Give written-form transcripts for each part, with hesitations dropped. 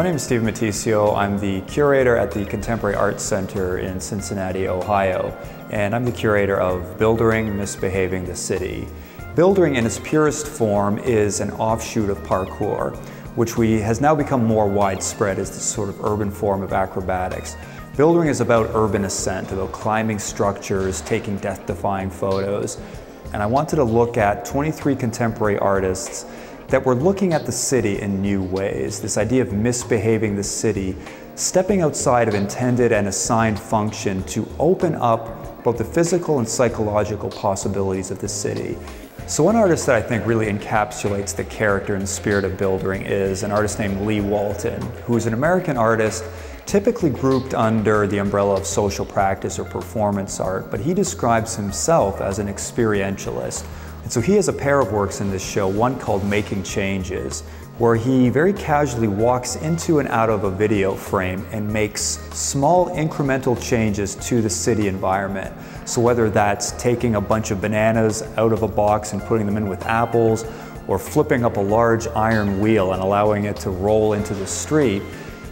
my name is Steve Matijcio. I'm the curator at the Contemporary Arts Center in Cincinnati, Ohio, and I'm the curator of Buildering, Misbehaving the City. Buildering in its purest form is an offshoot of parkour, which has now become more widespread as this sort of urban form of acrobatics. Buildering is about urban ascent, about climbing structures, taking death-defying photos. And I wanted to look at 23 contemporary artists that were looking at the city in new ways. This idea of misbehaving the city, stepping outside of intended and assigned function to open up both the physical and psychological possibilities of the city. So one artist that I think really encapsulates the character and spirit of Buildering is an artist named Lee Walton, who is an American artist typically grouped under the umbrella of social practice or performance art, but he describes himself as an experientialist. And so he has a pair of works in this show, one called Making Changes, where he very casually walks into and out of a video frame and makes small incremental changes to the city environment. So whether that's taking a bunch of bananas out of a box and putting them in with apples, or flipping up a large iron wheel and allowing it to roll into the street,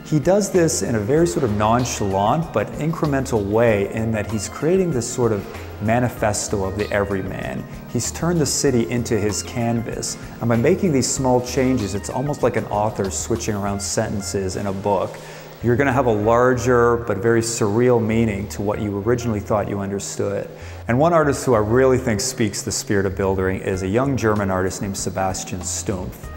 he does this in a very sort of nonchalant but incremental way, in that he's creating this sort of manifesto of the everyman. He's turned the city into his canvas, and by making these small changes, it's almost like an author switching around sentences in a book. You're going to have a larger but very surreal meaning to what you originally thought you understood. And one artist who I really think speaks the spirit of Buildering is a young German artist named Sebastian Stumpf.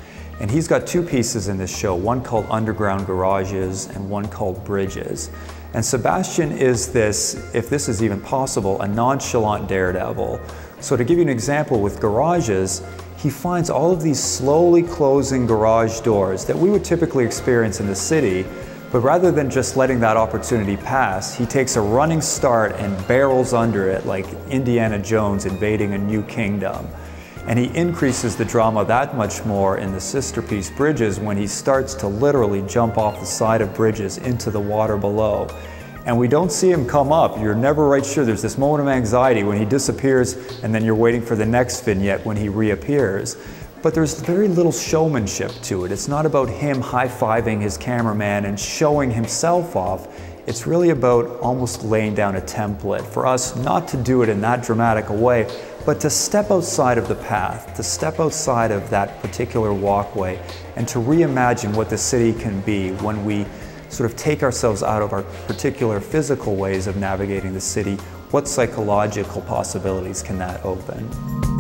And he's got two pieces in this show, one called Underground Garages and one called Bridges. And Sebastian is this, if this is even possible, a nonchalant daredevil. So to give you an example with garages, he finds all of these slowly closing garage doors that we would typically experience in the city, but rather than just letting that opportunity pass, he takes a running start and barrels under it like Indiana Jones invading a new kingdom. And he increases the drama that much more in the sister piece Bridges, when he starts to literally jump off the side of bridges into the water below. And we don't see him come up. You're never right sure. There's this moment of anxiety when he disappears, and then you're waiting for the next vignette when he reappears. But there's very little showmanship to it. It's not about him high-fiving his cameraman and showing himself off. It's really about almost laying down a template for us not to do it in that dramatic a way, but to step outside of the path, to step outside of that particular walkway, and to reimagine what the city can be when we sort of take ourselves out of our particular physical ways of navigating the city. What psychological possibilities can that open?